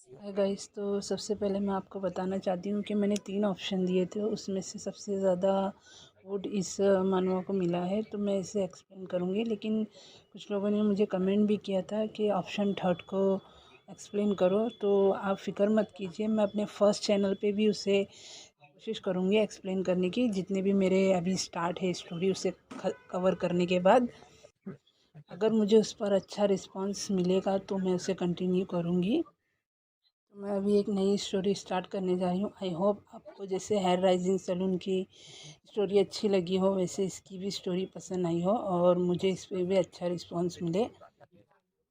Guys, तो सबसे पहले मैं आपको बताना चाहती हूँ कि मैंने 3 ऑप्शन दिए थे, उसमें से सबसे ज़्यादा वोट इस मानवा को मिला है। तो मैं इसे एक्सप्लेन करूँगी, लेकिन कुछ लोगों ने मुझे कमेंट भी किया था कि ऑप्शन थर्ड को एक्सप्लेन करो। तो आप फ़िक्र मत कीजिए, मैं अपने फर्स्ट चैनल पे भी उसे कोशिश करूँगी एक्सप्लेन करने की। जितने भी मेरे अभी स्टार्ट है स्टोरी, उसे कवर करने के बाद अगर मुझे उस पर अच्छा रिस्पॉन्स मिलेगा तो मैं उसे कंटिन्यू करूँगी। तो मैं अभी एक नई स्टोरी स्टार्ट करने जा रही हूँ। आई होप आपको जैसे हेयर राइजिंग सैलून की स्टोरी अच्छी लगी हो, वैसे इसकी भी स्टोरी पसंद आई हो और मुझे इस पर भी अच्छा रिस्पॉन्स मिले।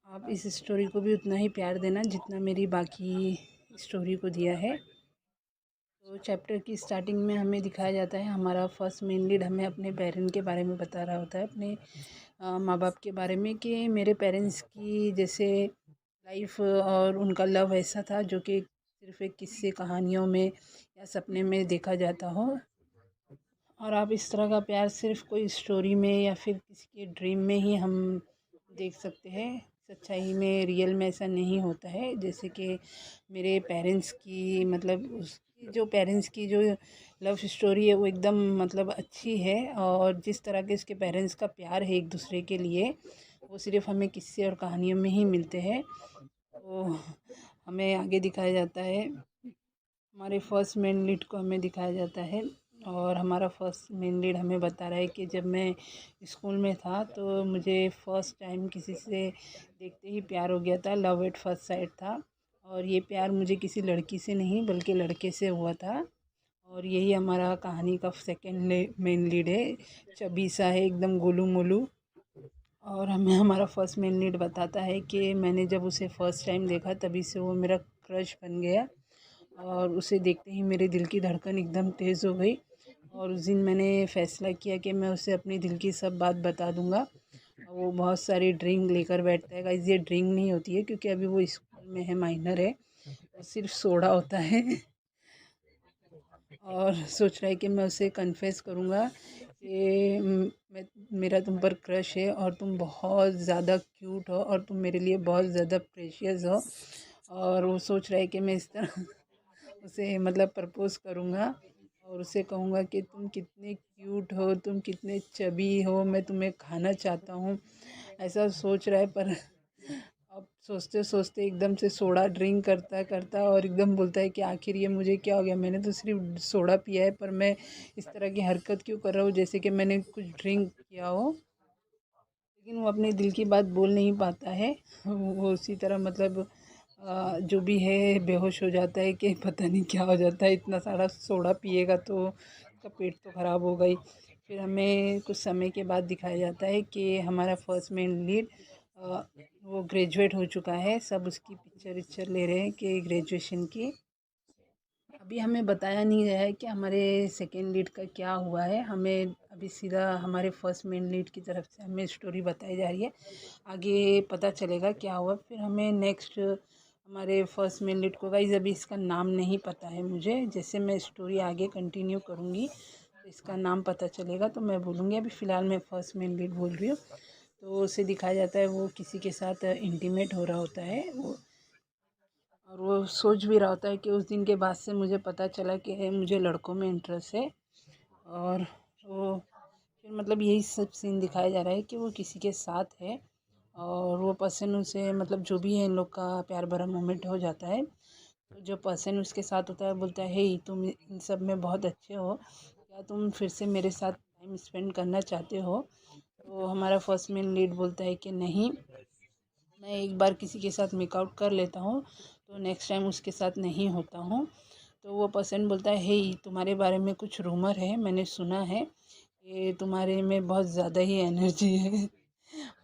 आप इस स्टोरी को भी उतना ही प्यार देना जितना मेरी बाकी स्टोरी को दिया है। तो चैप्टर की स्टार्टिंग में हमें दिखाया जाता है, हमारा फर्स्ट मेन लीड हमें अपने पेरेंट के बारे में बता रहा होता है, अपने माँ बाप के बारे में, कि मेरे पेरेंट्स की जैसे लाइफ और उनका लव ऐसा था जो कि सिर्फ एक किस्से कहानियों में या सपने में देखा जाता हो। और आप इस तरह का प्यार सिर्फ कोई स्टोरी में या फिर किसी के ड्रीम में ही हम देख सकते हैं। सच्चाई में रियल में ऐसा नहीं होता है। जैसे कि मेरे पेरेंट्स की मतलब उसकी जो पेरेंट्स की जो लव स्टोरी है वो एकदम मतलब अच्छी है, और जिस तरह के इसके पेरेंट्स का प्यार है एक दूसरे के लिए, वो सिर्फ हमें किस्से और कहानियों में ही मिलते हैं। तो हमें आगे दिखाया जाता है, हमारे फर्स्ट मेन लीड को हमें दिखाया जाता है। और हमारा फर्स्ट मेन लीड हमें बता रहा है कि जब मैं स्कूल में था तो मुझे फ़र्स्ट टाइम किसी से देखते ही प्यार हो गया था। लव एट फर्स्ट साइट था, और ये प्यार मुझे किसी लड़की से नहीं बल्कि लड़के से हुआ था। और यही हमारा कहानी का सेकंड मेन लीड है। चबी सा है, एकदम गोलू मोलू। और हमें हमारा फर्स्ट मेन लीड बताता है कि मैंने जब उसे फ़र्स्ट टाइम देखा तभी से वो मेरा क्रश बन गया, और उसे देखते ही मेरे दिल की धड़कन एकदम तेज़ हो गई। और उस दिन मैंने फ़ैसला किया कि मैं उसे अपनी दिल की सब बात बता दूँगा। वो बहुत सारी ड्रिंक लेकर बैठता है। गाइस, ये ड्रिंक नहीं होती है क्योंकि अभी वो स्कूल में है, माइनर है। वो सिर्फ सोडा होता है। और सोच रहा है कि मैं उसे कन्फेस करूँगा कि मैं मेरा तुम पर क्रश है और तुम बहुत ज़्यादा क्यूट हो और तुम मेरे लिए बहुत ज़्यादा प्रेशियस हो। और वो सोच रहा है कि मैं इस तरह उसे मतलब प्रपोज़ करूँगा और उसे कहूँगा कि तुम कितने क्यूट हो, तुम कितने चबी हो, मैं तुम्हें खाना चाहता हूँ। ऐसा सोच रहा है, पर अब सोचते सोचते एकदम से सोडा ड्रिंक करता करता और एकदम बोलता है कि आखिर ये मुझे क्या हो गया, मैंने तो सिर्फ सोडा पिया है, पर मैं इस तरह की हरकत क्यों कर रहा हूँ जैसे कि मैंने कुछ ड्रिंक किया हो। लेकिन वो अपने दिल की बात बोल नहीं पाता है। वो उसी तरह मतलब जो भी है बेहोश हो जाता है कि पता नहीं क्या हो जाता है, इतना सारा सोडा पिएगा तो उसका पेट तो ख़राब हो गई। फिर हमें कुछ समय के बाद दिखाया जाता है कि हमारा फर्स्ट मेन लीड वो ग्रेजुएट हो चुका है। सब उसकी पिक्चर विक्चर ले रहे हैं कि ग्रेजुएशन की। अभी हमें बताया नहीं गया है कि हमारे सेकेंड लीड का क्या हुआ है। हमें अभी सीधा हमारे फर्स्ट मेन लीड की तरफ से हमें स्टोरी बताई जा रही है। आगे पता चलेगा क्या हुआ। फिर हमें नेक्स्ट हमारे फर्स्ट मेन लीड को, गाइस अभी इसका नाम नहीं पता है मुझे, जैसे मैं स्टोरी आगे कंटिन्यू करूँगी तो इसका नाम पता चलेगा तो मैं बोलूँगी। अभी फ़िलहाल मैं फर्स्ट मेन लीड बोल रही हूँ। तो उसे दिखाया जाता है वो किसी के साथ इंटीमेट हो रहा होता है वो, और वो सोच भी रहा होता है कि उस दिन के बाद से मुझे पता चला कि मुझे लड़कों में इंटरेस्ट है। और वो फिर मतलब यही सब सीन दिखाया जा रहा है कि वो किसी के साथ है और वो पर्सन उसे मतलब जो भी है इन लोग का प्यार भरा मोमेंट हो जाता है। तो जो पर्सन उसके साथ होता है बोलता है, हे तुम इन सब में बहुत अच्छे हो, क्या तुम फिर से मेरे साथ टाइम स्पेंड करना चाहते हो? तो हमारा फर्स्ट मेन लीड बोलता है कि नहीं, मैं एक बार किसी के साथ मेकआउट कर लेता हूँ तो नेक्स्ट टाइम उसके साथ नहीं होता हूँ। तो वो पर्सन बोलता है, हे तुम्हारे बारे में कुछ रूमर है, मैंने सुना है कि तुम्हारे में बहुत ज़्यादा ही एनर्जी है।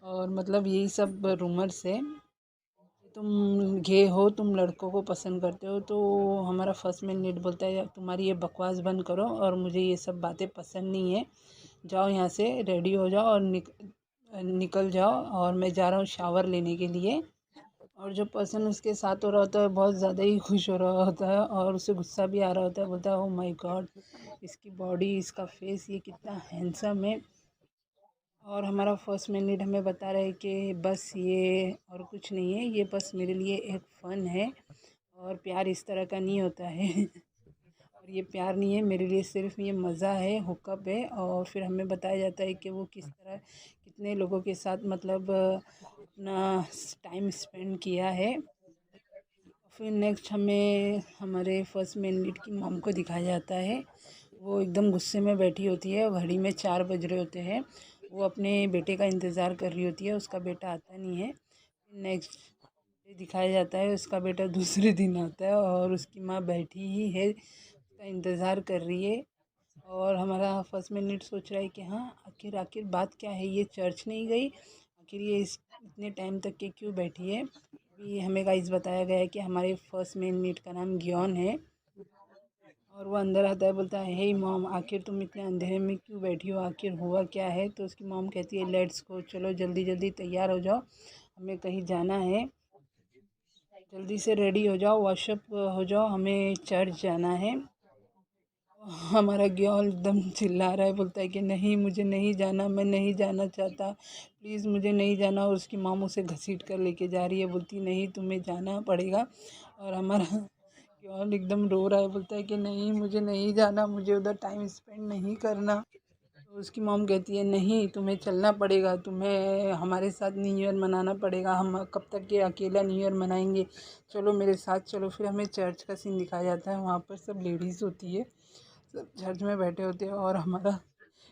और मतलब यही सब रूमर्स है, तुम गे हो, तुम लड़कों को पसंद करते हो। तो हमारा फर्स्ट मेन लीड बोलता है, तुम्हारी ये बकवास बंद करो और मुझे ये सब बातें पसंद नहीं है। जाओ यहाँ से, रेडी हो जाओ और निकल जाओ, और मैं जा रहा हूँ शावर लेने के लिए। और जो पर्सन उसके साथ हो रहा होता है बहुत ज़्यादा ही खुश हो रहा होता है और उसे गुस्सा भी आ रहा होता है। बोलता है, ओह माय गॉड, इसकी बॉडी, इसका फेस, ये कितना हैंडसम है। और हमारा फर्स्ट मेन लीड हमें बता रहा है कि बस ये और कुछ नहीं है, ये बस मेरे लिए एक फ़न है और प्यार इस तरह का नहीं होता है। और ये प्यार नहीं है मेरे लिए, सिर्फ ये मज़ा है, हुकअप है। और फिर हमें बताया जाता है कि वो किस तरह कितने लोगों के साथ मतलब अपना टाइम स्पेंड किया है। फिर नेक्स्ट हमें हमारे फर्स्ट मेन लीड की मॉम को दिखाया जाता है। वो एकदम गुस्से में बैठी होती है, घड़ी में 4 बज रहे होते हैं। वो अपने बेटे का इंतज़ार कर रही होती है, उसका बेटा आता नहीं है। नेक्स्ट दिखाया जाता है उसका बेटा दूसरे दिन आता है और उसकी माँ बैठी ही है, उसका इंतज़ार कर रही है। और हमारा फर्स्ट मिनट सोच रहा है कि हाँ आखिर आखिर बात क्या है, ये चर्च नहीं गई, आखिर ये इस इतने टाइम तक के क्यों बैठी है। अभी हमें गाइस बताया गया है कि हमारे फर्स्ट मेन मीट का नाम ग्योन है। और वो अंदर आता है, बोलता है हे मॉम, आखिर तुम इतने अंधेरे में क्यों बैठी हो, आखिर हुआ क्या है। तो उसकी मॉम कहती है लेट्स गो, चलो जल्दी जल्दी तैयार हो जाओ, हमें कहीं जाना है, जल्दी से रेडी हो जाओ, वॉशअप हो जाओ, हमें चर्च जाना है। हमारा ग्योल एकदम चिल्ला रहा है, बोलता है कि नहीं मुझे नहीं जाना, मैं नहीं जाना चाहता, प्लीज़ मुझे नहीं जाना। और उसकी मॉम उसे घसीट कर लेके जा रही है, बोलती नहीं तुम्हें जाना पड़ेगा। और हमारा ग्योल एकदम रो रहा है, बोलता है कि नहीं मुझे नहीं जाना, मुझे उधर टाइम स्पेंड नहीं करना। तो उसकी मॉम कहती है नहीं तुम्हें चलना पड़ेगा, तुम्हें हमारे साथ न्यू ईयर मनाना पड़ेगा, हम कब तक ये अकेला न्यू ईयर मनाएंगे, चलो मेरे साथ चलो। फिर हमें चर्च का सीन दिखाया जाता है, वहाँ पर सब लेडीज़ होती है, सब चर्च में बैठे होते हैं। और हमारा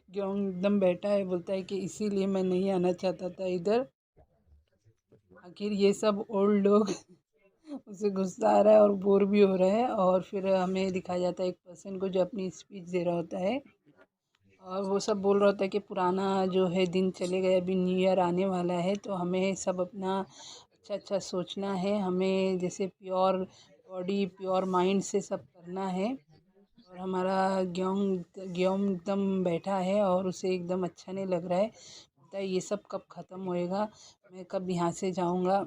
ग्योंग एकदम बैठा है, बोलता है कि इसीलिए मैं नहीं आना चाहता था इधर, आखिर ये सब ओल्ड लोग उसे गुस्सा आ रहा है और बोर भी हो रहा है। और फिर हमें दिखाया जाता है एक पर्सन को जो अपनी स्पीच दे रहा होता है, और वो सब बोल रहा होता है कि पुराना जो है दिन चले गए, अभी न्यू ईयर आने वाला है, तो हमें सब अपना अच्छा अच्छा सोचना है, हमें जैसे प्योर बॉडी प्योर माइंड से सब करना है। और हमारा गेहूँ गेहूँ एकदम बैठा है और उसे एकदम अच्छा नहीं लग रहा है, बोलता है ये सब कब ख़त्म होएगा, मैं कब यहाँ से जाऊँगा।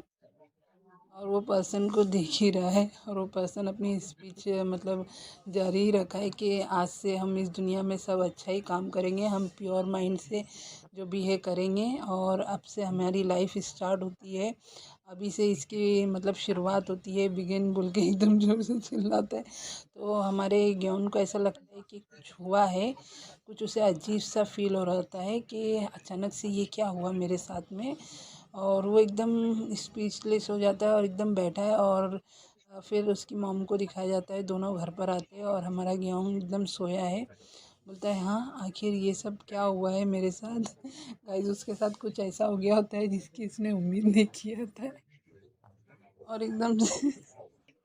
और वो पर्सन को देख ही रहा है, और वो पर्सन अपनी स्पीच मतलब जारी ही रखा है कि आज से हम इस दुनिया में सब अच्छा ही काम करेंगे, हम प्योर माइंड से जो भी है करेंगे, और अब से हमारी लाइफ स्टार्ट होती है, अभी से इसकी मतलब शुरुआत होती है, बिगिन बोल के एकदम ज़ोर से चिल्लाता है। तो हमारे ज्ञान को ऐसा लगता है कि कुछ हुआ है, कुछ उसे अजीब सा फील हो रहा होता है कि अचानक से ये क्या हुआ मेरे साथ में। और वो एकदम स्पीचलेस हो जाता है और एकदम बैठा है। और फिर उसकी मॉम को दिखाया जाता है, दोनों घर पर आते हैं और हमारा गेहूँ एकदम सोया है, बोलता है हाँ आखिर ये सब क्या हुआ है मेरे साथ। गाइस उसके साथ कुछ ऐसा हो गया होता है जिसकी इसने उम्मीद नहीं किया था। और एकदम से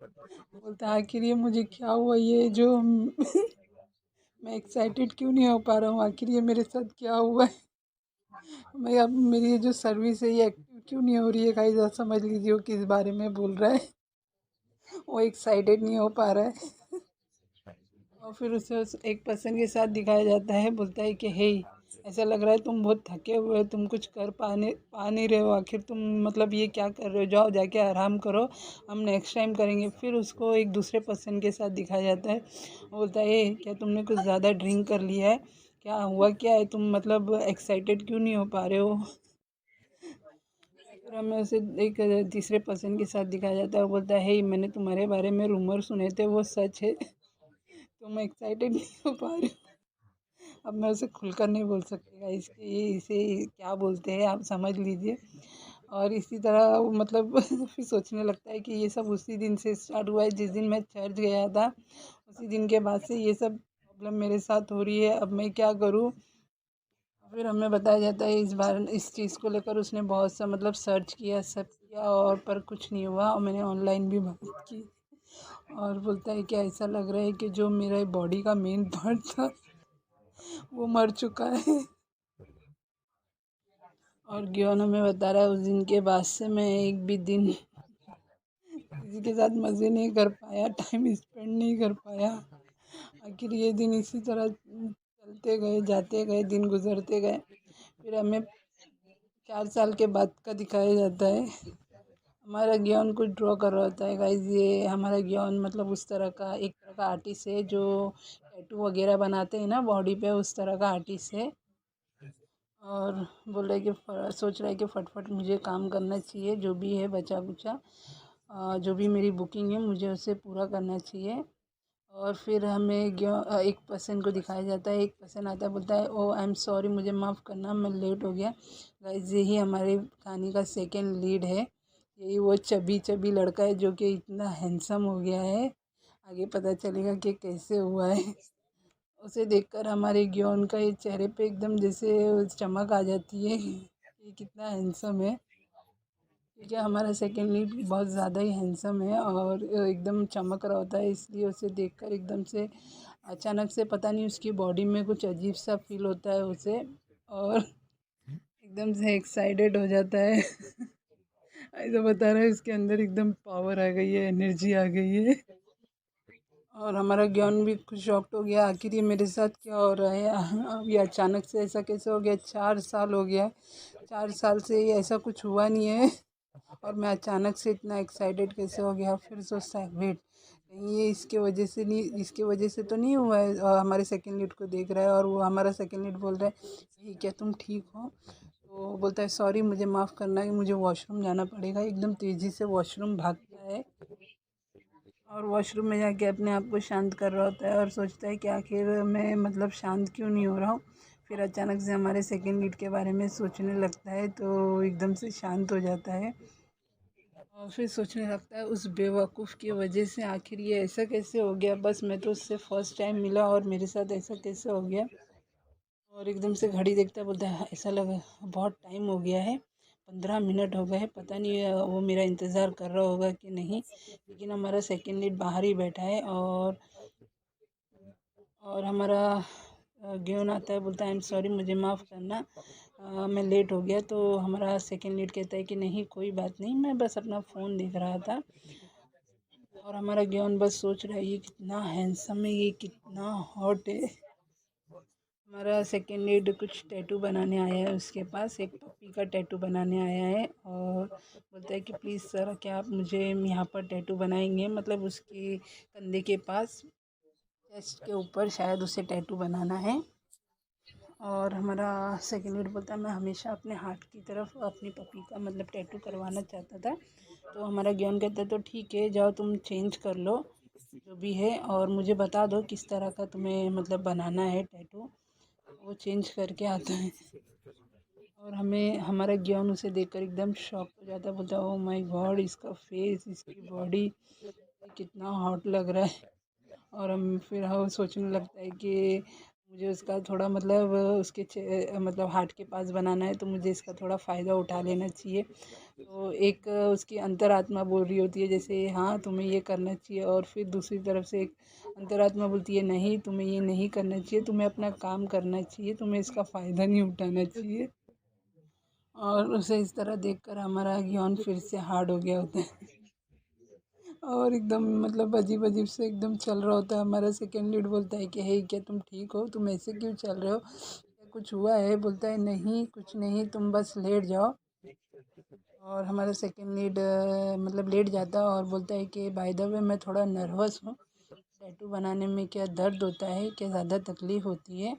बोलता है आखिर ये मुझे क्या हुआ, ये जो मैं एक्साइटेड क्यों नहीं हो पा रहा हूँ, आखिर ये मेरे साथ क्या हुआ है, मैं अब मेरी ये जो सर्विस है ये एक्टिव क्यों नहीं हो रही है। गाइस आप समझ लीजिए वो किस बारे में बोल रहा है, वो एक्साइटेड नहीं हो पा रहा है। और फिर उसे उस एक पर्सन के साथ दिखाया जाता है, बोलता है कि हे ऐसा लग रहा है तुम बहुत थके हुए हो, तुम कुछ कर पा नहीं रहे हो, आखिर तुम मतलब ये क्या कर रहे हो, जाओ जाके आराम करो, हम नेक्स्ट टाइम करेंगे। फिर उसको एक दूसरे पर्सन के साथ दिखाया जाता है, वो बोलता है क्या तुमने कुछ ज़्यादा ड्रिंक कर लिया है, क्या हुआ क्या है, तुम मतलब एक्साइटेड क्यों नहीं हो पा रहे हो। फिर हमें उसे एक तीसरे पर्सन के साथ दिखाया जाता है, वो बोलता है हे मैंने तुम्हारे बारे में रूमर सुने थे, वो सच है, तुम एक्साइटेड नहीं हो पा रहे हो। अब मैं उसे खुलकर नहीं बोल सकती गाइस कि ये इसे क्या बोलते हैं, आप समझ लीजिए। और इसी तरह वो मतलब फिर सोचने लगता है कि ये सब उसी दिन से स्टार्ट हुआ है जिस दिन मैं चर्च गया था, उसी दिन के बाद से ये सब प्रॉब्लम मेरे साथ हो रही है, अब मैं क्या करूँ। फिर हमें बताया जाता है इस बार इस चीज़ को लेकर उसने बहुत सा मतलब सर्च किया, सब किया, और पर कुछ नहीं हुआ, और मैंने ऑनलाइन भी बात की। और बोलता है कि ऐसा लग रहा है कि जो मेरा बॉडी का मेन पार्ट था वो मर चुका है। और ग्योन हमें बता रहा है उस दिन के बाद से मैं एक भी दिन किसी के साथ मज़े नहीं कर पाया, टाइम स्पेंड नहीं कर पाया, आखिर ये दिन इसी तरह चलते गए, जाते गए, दिन गुजरते गए। फिर हमें 4 साल के बाद का दिखाया जाता है, हमारा ज्ञान कुछ ड्रॉ कर रहा होता है गाइस। ये हमारा ज्ञान मतलब उस तरह का एक तरह का आर्टिस्ट है जो टैटू वगैरह बनाते हैं ना बॉडी पे, उस तरह का आर्टिस्ट है। और बोल रहा है कि सोच रहा है कि फटफट मुझे काम करना चाहिए जो भी है बचा कुचा। जो भी मेरी बुकिंग है मुझे उसे पूरा करना चाहिए। और फिर हमें एक पर्सन को दिखाया जाता है, एक पर्सन आता है बोलता है ओ आई एम सॉरी, मुझे माफ़ करना मैं लेट हो गया। गाइस यही हमारी कहानी का सेकंड लीड है। यही वो चबी चबी लड़का है जो कि इतना हैंडसम हो गया है। आगे पता चलेगा कि कैसे हुआ है। उसे देखकर हमारे ग्योन का ये चेहरे पे एकदम जैसे चमक आ जाती है। ये कितना हैंडसम है, क्योंकि हमारा सेकंड लीड बहुत ज़्यादा ही हैंडसम है और एकदम चमक रहा होता है, इसलिए उसे देखकर एकदम से अचानक से पता नहीं उसकी बॉडी में कुछ अजीब सा फील होता है उसे, और एकदम से एक्साइटेड हो जाता है। ऐसा बता रहा है उसके अंदर एकदम पावर आ गई है, एनर्जी आ गई है। और हमारा ज्ञान भी कुछ शॉक्ड हो गया, आखिर ये मेरे साथ क्या हो रहा है, अब ये अचानक से ऐसा कैसे हो गया। 4 साल हो गया, 4 साल से ये ऐसा कुछ हुआ नहीं है और मैं अचानक से इतना एक्साइटेड कैसे हो गया। फिर सोचता है वेट, कहीं ये इसके वजह से नहीं, इसके वजह से तो नहीं हुआ है। और हमारे सेकंड लीड को देख रहा है और वो हमारा सेकंड लीड बोल रहा है ये क्या तुम ठीक हो। तो बोलता है सॉरी मुझे माफ़ करना है, मुझे वॉशरूम जाना पड़ेगा। एकदम तेज़ी से वॉशरूम भागता है और वॉशरूम में जाके अपने आप को शांत कर रहा होता है और सोचता है कि आखिर मैं मतलब शांत क्यों नहीं हो रहा हूँ। फिर अचानक से हमारे सेकंड लीड के बारे में सोचने लगता है तो एकदम से शांत हो जाता है और फिर सोचने लगता है उस बेवकूफ़ की वजह से आखिर ये ऐसा कैसे हो गया। बस मैं तो उससे फर्स्ट टाइम मिला और मेरे साथ ऐसा कैसे हो गया। और एकदम से घड़ी देखता है, बोलता है ऐसा लगा बहुत टाइम हो गया है, 15 मिनट हो गए हैं, पता नहीं वो मेरा इंतज़ार कर रहा होगा कि नहीं। लेकिन हमारा सेकंड लीड बाहर ही बैठा है और हमारा गेवन आता है, बोलता है आई एम सॉरी मुझे माफ़ करना, मैं लेट हो गया। तो हमारा सेकंड लीड कहता है कि नहीं कोई बात नहीं, मैं बस अपना फ़ोन देख रहा था। और हमारा गेवन बस सोच रहा है ये कितना हैंडसम है, ये कितना हॉट है। हमारा सेकंड लीड कुछ टैटू बनाने आया है, उसके पास एक पपी का टैटू बनाने आया है और बोलता है कि प्लीज़ सर क्या आप मुझे यहाँ पर टैटू बनाएंगे, मतलब उसके कंधे के पास चेस्ट के ऊपर शायद उसे टैटू बनाना है। और हमारा सेकंड लीड बोलता है मैं हमेशा अपने हार्ट की तरफ अपनी पपी का मतलब टैटू करवाना चाहता था। तो हमारा ज्ञान कहता है तो ठीक है जाओ तुम चेंज कर लो जो भी है और मुझे बता दो किस तरह का तुम्हें मतलब बनाना है टैटू। वो चेंज करके आता है और हमें हमारा ज्ञान उसे देखकर एकदम शॉक हो जाता है, बोलता है ओह माय गॉड इसका फेस इसकी बॉडी कितना हॉट लग रहा है। और हम फिर हम सोचने लगता है कि मुझे उसका थोड़ा मतलब मतलब हार्ट के पास बनाना है तो मुझे इसका थोड़ा फ़ायदा उठा लेना चाहिए। तो एक उसकी अंतरात्मा बोल रही होती है जैसे हाँ तुम्हें ये करना चाहिए, और फिर दूसरी तरफ से एक अंतरात्मा बोलती है नहीं तुम्हें ये नहीं करना चाहिए, तुम्हें अपना काम करना चाहिए, तुम्हें इसका फ़ायदा नहीं उठाना चाहिए। और उसे इस तरह देखकर हमारा ज्ञान फिर से हार्ड हो गया होता है और एकदम मतलब अजीब अजीब से एकदम चल रहा होता है। हमारा सेकंड लीड बोलता है कि हे क्या तुम ठीक हो, तुम ऐसे क्यों चल रहे हो, क्या कुछ हुआ है। बोलता है नहीं कुछ नहीं, तुम बस लेट जाओ। और हमारा सेकंड लीड मतलब लेट जाता है और बोलता है कि बाय द वे मैं थोड़ा नर्वस हूँ, टैटू बनाने में क्या दर्द होता है, क्या ज़्यादा तकलीफ़ होती है।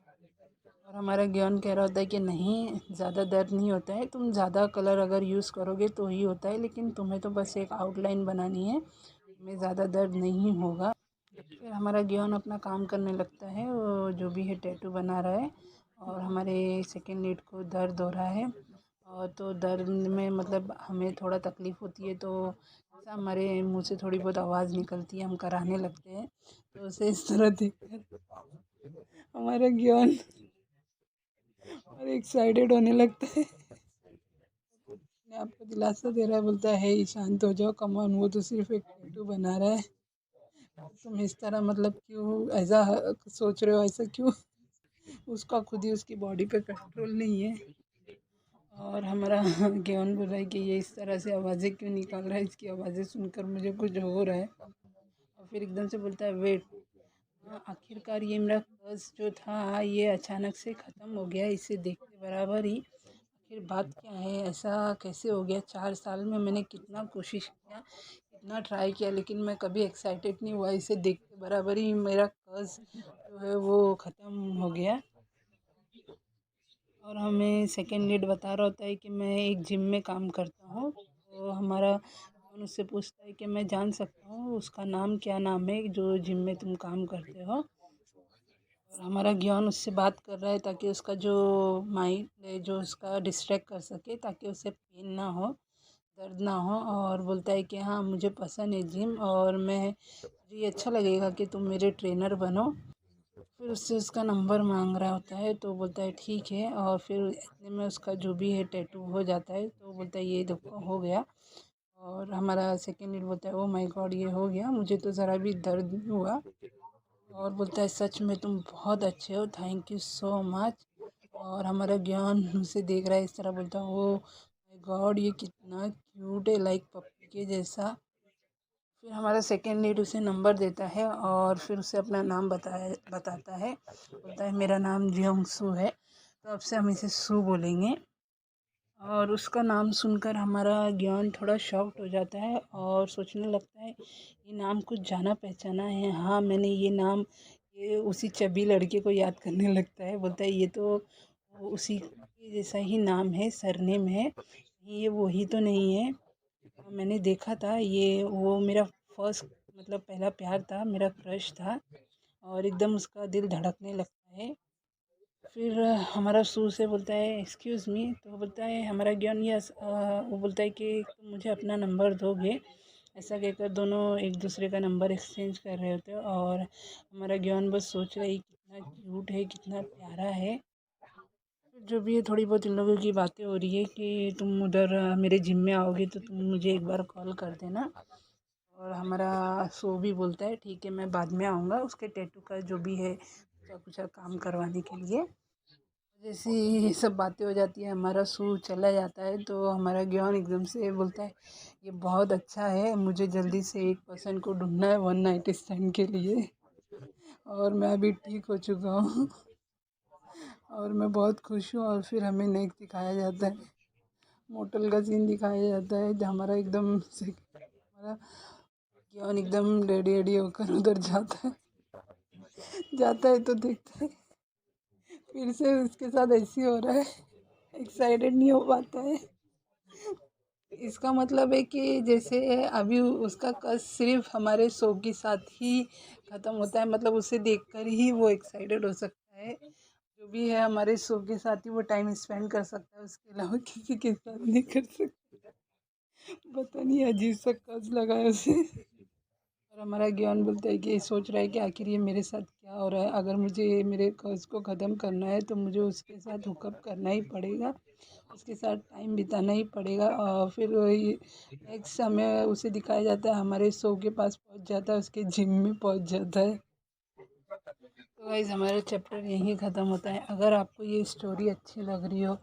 और हमारा ज्ञान कह रहा होता है कि नहीं ज़्यादा दर्द नहीं होता है, तुम ज़्यादा कलर अगर यूज़ करोगे तो ही होता है, लेकिन तुम्हें तो बस एक आउटलाइन बनानी है, तुम्हें ज़्यादा दर्द नहीं होगा। फिर हमारा ज्ञान अपना काम करने लगता है, वो जो भी है टैटू बना रहा है और हमारे सेकंड लीड को दर्द हो रहा है। और तो दर्द में मतलब हमें थोड़ा तकलीफ़ होती है तो ऐसा हमारे मुंह से थोड़ी बहुत आवाज़ निकलती है, हम कराहने लगते हैं। तो उसे इस तरह देखकर हमारा ज्ञान और एक्साइटेड होने लगता है, अपने आप को दिलासा दे रहा है, बोलता है "हे शांत हो जाओ, कम ऑन, वो तो सिर्फ एक टैटू बना रहा है, तुम इस तरह मतलब क्यों ऐसा सोच रहे हो, ऐसा क्यों। उसका खुद ही उसकी बॉडी पे कंट्रोल नहीं है। और हमारा ज्ञान बोल रहा है कि ये इस तरह से आवाज़ें क्यों निकाल रहा है, इसकी आवाज़ें सुनकर मुझे कुछ हो रहा है। और फिर एकदम से बोलता है वेट, आखिरकार ये मेरा कर्ज जो था ये अचानक से ख़त्म हो गया इसे देखते बराबर ही। आखिर बात क्या है, ऐसा कैसे हो गया। 4 साल में मैंने कितना कोशिश किया, कितना ट्राई किया, लेकिन मैं कभी एक्साइटेड नहीं हुआ, इसे देखते बराबर ही मेरा कर्ज जो है वो ख़त्म हो गया। और हमें सेकंड लीड बता रहा होता है कि मैं एक जिम में काम करता हूँ। तो हमारा ज्ञान उससे पूछता है कि मैं जान सकता हूँ उसका नाम क्या नाम है जो जिम में तुम काम करते हो। और हमारा ज्ञान उससे बात कर रहा है ताकि उसका जो माइंड है जो उसका डिस्ट्रैक्ट कर सके, ताकि उसे पेन ना हो, दर्द ना हो। और बोलता है कि हाँ मुझे पसंद है जिम और मुझे ये अच्छा लगेगा कि तुम मेरे ट्रेनर बनो। फिर उससे उसका नंबर मांग रहा होता है तो बोलता है ठीक है। और फिर इतने में उसका जो भी है टैटू हो जाता है, तो बोलता है ये देखो हो गया। और हमारा सेकेंड लीड बोलता है ओ माय गॉड ये हो गया, मुझे तो ज़रा भी दर्द नहीं हुआ। और बोलता है सच में तुम बहुत अच्छे हो, थैंक यू सो मच। और हमारा ज्ञान उसे देख रहा है इस तरह, बोलता है ओ माय गॉड ये कितना क्यूट है, लाइक पप्पी के जैसा। फिर हमारा सेकेंड लीड उसे नंबर देता है और फिर उसे अपना नाम बताता है। बोलता है मेरा नाम जियोंगसू है, तो अब से हम इसे सू बोलेंगे। और उसका नाम सुनकर हमारा ज्ञान थोड़ा शॉक्ड हो जाता है और सोचने लगता है ये नाम कुछ जाना पहचाना है, हाँ मैंने ये नाम, ये उसी चबी लड़के को याद करने लगता है। बोलता है ये तो उसी के जैसा ही नाम है, सरनेम है, ये वही तो नहीं है, मैंने देखा था, ये वो मेरा फर्स्ट मतलब पहला प्यार था, मेरा क्रश था। और एकदम उसका दिल धड़कने लगता है। फिर हमारा सू से बोलता है एक्सक्यूज़ मी, तो बोलता है हमारा ज्ञान यस, वो बोलता है कि तुम मुझे अपना नंबर दोगे। ऐसा कहकर दोनों एक दूसरे का नंबर एक्सचेंज कर रहे होते हैं। और हमारा ज्ञान बस सोच रहा है कितना क्यूट है, कितना प्यारा है। जो भी है थोड़ी बहुत इन लोगों की बातें हो रही है कि तुम उधर मेरे जिम में आओगे तो तुम मुझे एक बार कॉल कर देना। और हमारा सो भी बोलता है ठीक है मैं बाद में आऊँगा उसके टैटू का जो भी है कुछ कुछ काम करवाने के लिए। जैसे ये सब बातें हो जाती है हमारा सू चला जाता है, तो हमारा ज्ञान एकदम से बोलता है ये बहुत अच्छा है, मुझे जल्दी से एक पर्सन को ढूंढना है वन नाइट स्टैंड के लिए। और मैं अभी ठीक हो चुका हूँ और मैं बहुत खुश हूँ। और फिर हमें नेक्स्ट दिखाया जाता है, मोटल का सीन दिखाया जाता है जहाँ हमारा एकदम से हमारा ज्ञान एकदम रेडी रेडी होकर उधर जाता है तो देखता है फिर से उसके साथ ऐसे हो रहा है, एक्साइटेड नहीं हो पाता है। इसका मतलब है कि जैसे अभी उसका कस सिर्फ हमारे शो के साथ ही ख़त्म होता है, मतलब उसे देखकर ही वो एक्साइटेड हो सकता है। जो भी है हमारे शो के साथ ही वो टाइम स्पेंड कर सकता है, उसके अलावा किसी के साथ नहीं कर सकता। पता नहीं अजीब सा कस लगा है उसे। और हमारा ज्ञान बोलता है कि सोच रहा है कि आखिर ये मेरे साथ क्या हो रहा है, अगर मुझे मेरे कर्ज को ख़त्म करना है तो मुझे उसके साथ हुकअप करना ही पड़ेगा, उसके साथ टाइम बिताना ही पड़ेगा। और फिर ये नेक्स्ट हमें उसे दिखाया जाता है हमारे शो के पास पहुंच जाता है, उसके जिम में पहुंच जाता है। तो गाइस हमारा चैप्टर यहीं ख़त्म होता है। अगर आपको ये स्टोरी अच्छी लग रही हो,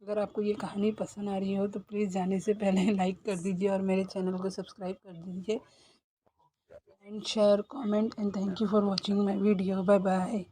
अगर आपको ये कहानी पसंद आ रही हो तो प्लीज़ जाने से पहले लाइक कर दीजिए और मेरे चैनल को सब्सक्राइब कर दीजिए। And share, comment, and thank you for watching my video. Bye bye.